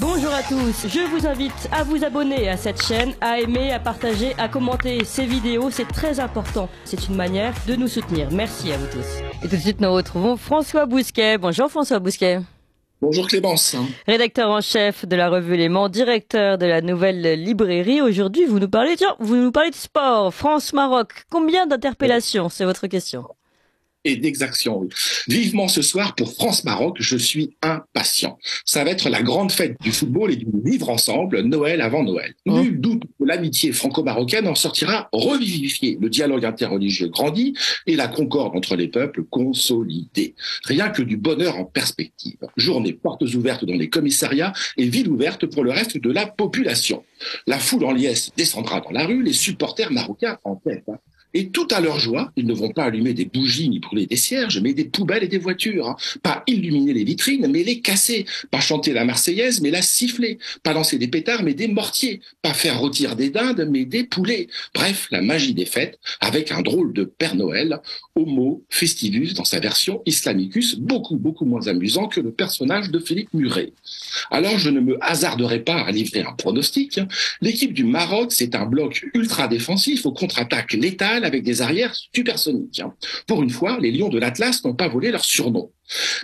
Bonjour à tous, je vous invite à vous abonner à cette chaîne, à aimer, à partager, à commenter ces vidéos, c'est très important. C'est une manière de nous soutenir. Merci à vous tous. Et tout de suite, nous retrouvons François Bousquet. Bonjour François Bousquet. Bonjour Clémence. Rédacteur en chef de la revue Léman, directeur de la nouvelle librairie. Aujourd'hui, vous nous parlez de sport, France-Maroc. Combien d'interpellations? C'est votre question. Et d'exaction, oui. Vivement ce soir pour France-Maroc, je suis impatient. Ça va être la grande fête du football et du vivre ensemble, Noël avant Noël. Nul doute que l'amitié franco-marocaine en sortira revivifiée. Le dialogue interreligieux grandit et la concorde entre les peuples consolidée. Rien que du bonheur en perspective. Journée portes ouvertes dans les commissariats et ville ouverte pour le reste de la population. La foule en liesse descendra dans la rue, les supporters marocains en tête. Et tout à leur joie, ils ne vont pas allumer des bougies ni brûler des cierges, mais des poubelles et des voitures. Pas illuminer les vitrines, mais les casser. Pas chanter la Marseillaise, mais la siffler. Pas lancer des pétards, mais des mortiers. Pas faire rôtir des dindes, mais des poulets. Bref, la magie des fêtes, avec un drôle de Père Noël, Homo Festivus dans sa version Islamicus, beaucoup moins amusant que le personnage de Philippe Muret. Alors, je ne me hasarderai pas à livrer un pronostic. L'équipe du Maroc, c'est un bloc ultra défensif aux contre-attaques létales avec des arrières supersoniques. Pour une fois, les Lions de l'Atlas n'ont pas volé leur surnom.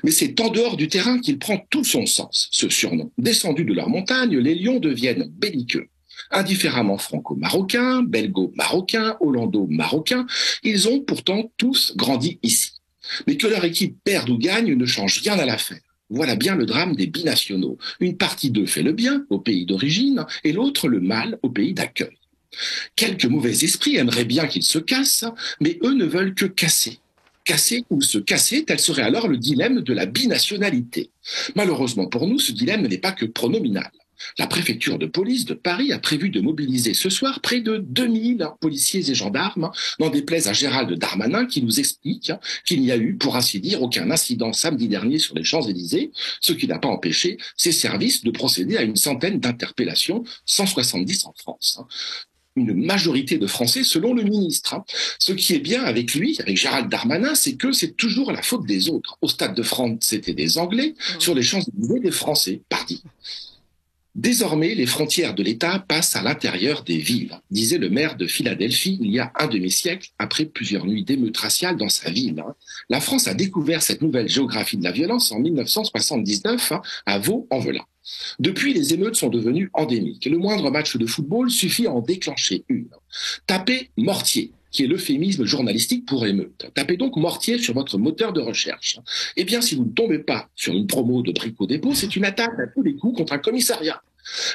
Mais c'est en dehors du terrain qu'il prend tout son sens, ce surnom. Descendus de leur montagne, les Lions deviennent belliqueux. Indifféremment franco-marocains, belgo-marocains, hollando-marocains, ils ont pourtant tous grandi ici. Mais que leur équipe perde ou gagne ne change rien à l'affaire. Voilà bien le drame des binationaux. Une partie d'eux fait le bien, au pays d'origine, et l'autre le mal, au pays d'accueil. Quelques mauvais esprits aimeraient bien qu'ils se cassent, mais eux ne veulent que casser. Casser ou se casser, tel serait alors le dilemme de la binationalité. Malheureusement pour nous, ce dilemme n'est pas que pronominal. La préfecture de police de Paris a prévu de mobiliser ce soir près de 2000 policiers et gendarmes, n'en déplaise à Gérald Darmanin qui nous explique qu'il n'y a eu, pour ainsi dire, aucun incident samedi dernier sur les Champs-Élysées, ce qui n'a pas empêché ses services de procéder à une centaine d'interpellations, 170 en France. Une majorité de Français selon le ministre. Ce qui est bien avec lui, avec Gérald Darmanin, c'est que c'est toujours la faute des autres. Au Stade de France, c'était des Anglais, sur les Champs-Élysées, des Français, partis. Désormais, les frontières de l'État passent à l'intérieur des villes, disait le maire de Philadelphie il y a un demi-siècle, après plusieurs nuits d'émeutes raciales dans sa ville. La France a découvert cette nouvelle géographie de la violence en 1979 à Vaux-en-Velin. Depuis, les émeutes sont devenues endémiques. Le moindre match de football suffit à en déclencher une. Tapez mortier, qui est l'euphémisme journalistique pour émeute. Tapez donc mortier sur votre moteur de recherche. Eh bien, si vous ne tombez pas sur une promo de Brico Dépôt, c'est une attaque à tous les coups contre un commissariat.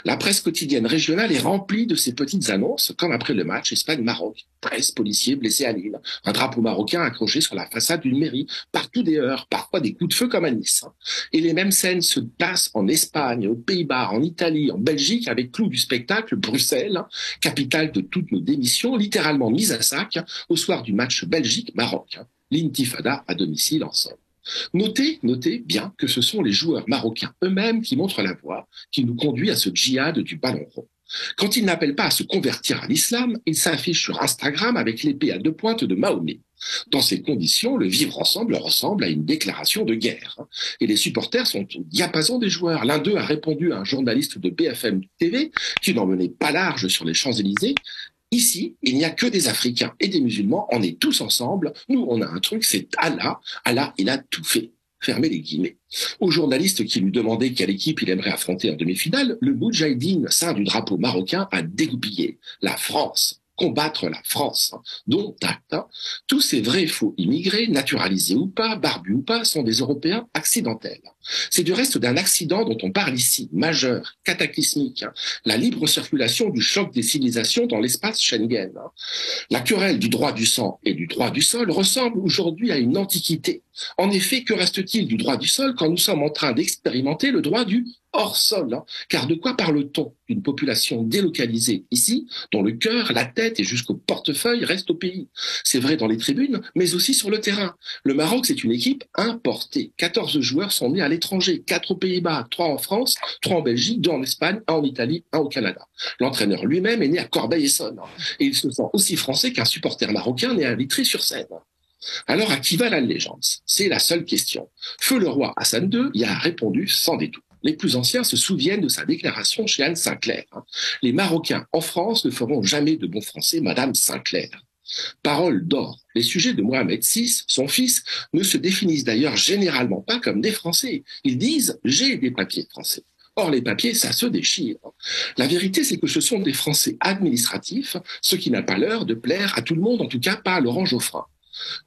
La presse quotidienne régionale est remplie de ces petites annonces, comme après le match Espagne-Maroc. 13 policiers blessés à Lille, un drapeau marocain accroché sur la façade d'une mairie, partout des heurts, parfois des coups de feu comme à Nice. Et les mêmes scènes se passent en Espagne, aux Pays-Bas, en Italie, en Belgique, avec clou du spectacle, Bruxelles, capitale de toutes nos démissions, littéralement mise à sac au soir du match Belgique-Maroc. L'intifada à domicile en somme. Notez bien que ce sont les joueurs marocains eux-mêmes qui montrent la voie, qui nous conduit à ce djihad du ballon rond. Quand ils n'appellent pas à se convertir à l'islam, ils s'affichent sur Instagram avec l'épée à deux pointes de Mahomet. Dans ces conditions, le vivre ensemble ressemble à une déclaration de guerre. Et les supporters sont au diapason des joueurs. L'un d'eux a répondu à un journaliste de BFM TV qui n'en menait pas large sur les Champs-Élysées. Ici, il n'y a que des Africains et des musulmans, on est tous ensemble. Nous, on a un truc, c'est Allah. Allah, il a tout fait. Fermez les guillemets. Au journaliste qui lui demandait quelle équipe il aimerait affronter en demi-finale, le Moudjahidine, sein du drapeau marocain, a dégoupillé. La France. Combattre la France, dont acte. Tous ces vrais et faux immigrés, naturalisés ou pas, barbus ou pas, sont des Européens accidentels. C'est du reste d'un accident dont on parle ici, majeur, cataclysmique, la libre circulation du choc des civilisations dans l'espace Schengen. La querelle du droit du sang et du droit du sol ressemble aujourd'hui à une antiquité. En effet, que reste-t-il du droit du sol quand nous sommes en train d'expérimenter le droit du hors-sol, car de quoi parle-t-on? D'une population délocalisée ici, dont le cœur, la tête et jusqu'au portefeuille restent au pays. C'est vrai dans les tribunes, mais aussi sur le terrain. Le Maroc, c'est une équipe importée. 14 joueurs sont nés à l'étranger, 4 aux Pays-Bas, 3 en France, 3 en Belgique, 2 en Espagne, 1 en Italie, 1 au Canada. L'entraîneur lui-même est né à Corbeil-Essonnes, et il se sent aussi français qu'un supporter marocain né à Vitry-sur-Seine. Alors, à qui va l'allégeance? C'est la seule question. Feu le roi Hassan II y a répondu sans détour. Les plus anciens se souviennent de sa déclaration chez Anne Sinclair. Les Marocains en France ne feront jamais de bons Français, Madame Sinclair. Parole d'or. Les sujets de Mohamed VI, son fils, ne se définissent d'ailleurs généralement pas comme des Français. Ils disent « j'ai des papiers français ». Or, les papiers, ça se déchire. La vérité, c'est que ce sont des Français administratifs, ce qui n'a pas l'heure de plaire à tout le monde, en tout cas pas à Laurent Geoffrin.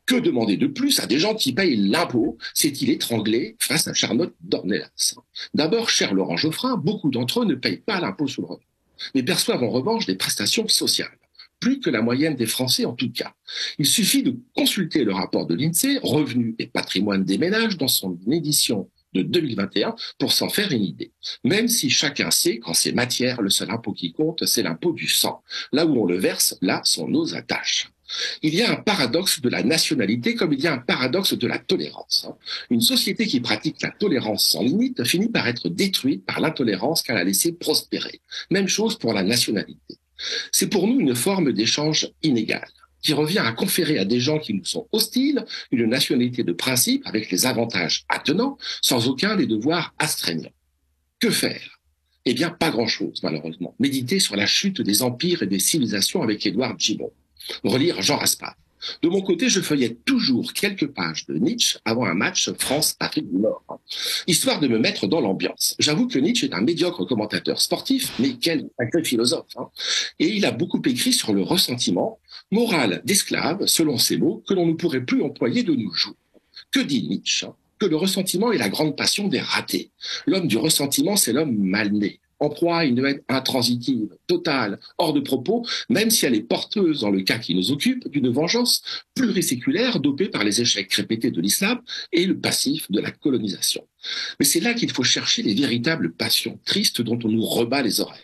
Que demander de plus à des gens qui payent l'impôt, c'est-il étranglé face à Charlotte Dornelas. D'abord, cher Laurent Geoffrin, beaucoup d'entre eux ne payent pas l'impôt sur le revenu, mais perçoivent en revanche des prestations sociales. Plus que la moyenne des Français en tout cas. Il suffit de consulter le rapport de l'INSEE, Revenus et patrimoine des ménages, dans son édition de 2021, pour s'en faire une idée. Même si chacun sait qu'en ces matières, le seul impôt qui compte, c'est l'impôt du sang. Là où on le verse, là sont nos attaches. Il y a un paradoxe de la nationalité comme il y a un paradoxe de la tolérance. Une société qui pratique la tolérance sans limite finit par être détruite par l'intolérance qu'elle a laissé prospérer. Même chose pour la nationalité. C'est pour nous une forme d'échange inégal, qui revient à conférer à des gens qui nous sont hostiles une nationalité de principe avec les avantages attenants, sans aucun des devoirs astreignants. Que faire? Eh bien, pas grand-chose, malheureusement. Méditer sur la chute des empires et des civilisations avec Édouard Gimond. Relire Jean Raspail. De mon côté, je feuillette toujours quelques pages de Nietzsche avant un match France-Afrique du Nord, histoire de me mettre dans l'ambiance. J'avoue que Nietzsche est un médiocre commentateur sportif, mais quel sacré philosophe. Et il a beaucoup écrit sur le ressentiment, morale d'esclave, selon ses mots, que l'on ne pourrait plus employer de nos jours. Que dit Nietzsche? Que le ressentiment est la grande passion des ratés. L'homme du ressentiment, c'est l'homme mal né, en proie à une haine intransitive, totale, hors de propos, même si elle est porteuse, dans le cas qui nous occupe, d'une vengeance pluriséculaire dopée par les échecs répétés de l'islam et le passif de la colonisation. Mais c'est là qu'il faut chercher les véritables passions tristes dont on nous rebat les oreilles.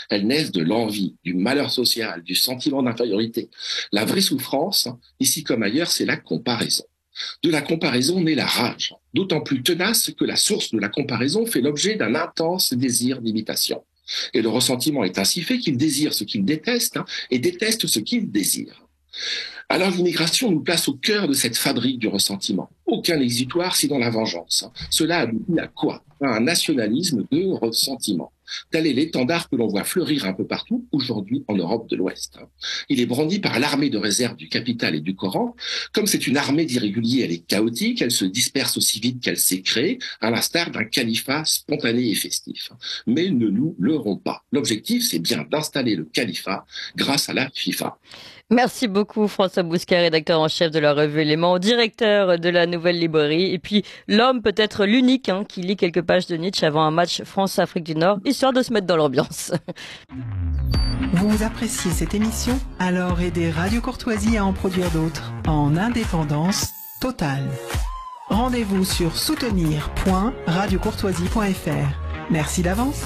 Elles naissent de l'envie, du malheur social, du sentiment d'infériorité. La vraie souffrance, ici comme ailleurs, c'est la comparaison. De la comparaison naît la rage, d'autant plus tenace que la source de la comparaison fait l'objet d'un intense désir d'imitation. Et le ressentiment est ainsi fait qu'il désire ce qu'il déteste et déteste ce qu'il désire. Alors l'immigration nous place au cœur de cette fabrique du ressentiment. Aucun exutoire sinon la vengeance. Cela aboutit à quoi? À un nationalisme de ressentiment. Tel est l'étendard que l'on voit fleurir un peu partout aujourd'hui en Europe de l'Ouest. Il est brandi par l'armée de réserve du capital et du Coran. Comme c'est une armée d'irréguliers, elle est chaotique, elle se disperse aussi vite qu'elle s'est créée, à l'instar d'un califat spontané et festif. Mais ne nous leurrons pas. L'objectif, c'est bien d'installer le califat grâce à la FIFA. Merci beaucoup François Bousquet, rédacteur en chef de la revue Éléments, directeur de la Nouvelle Librairie, et puis l'homme peut-être l'unique qui lit quelques pages de Nietzsche avant un match France-Afrique du Nord, histoire de se mettre dans l'ambiance. Vous appréciez cette émission? Alors aidez Radio Courtoisie à en produire d'autres, en indépendance totale. Rendez-vous sur soutenir.radiocourtoisie.fr. Merci d'avance.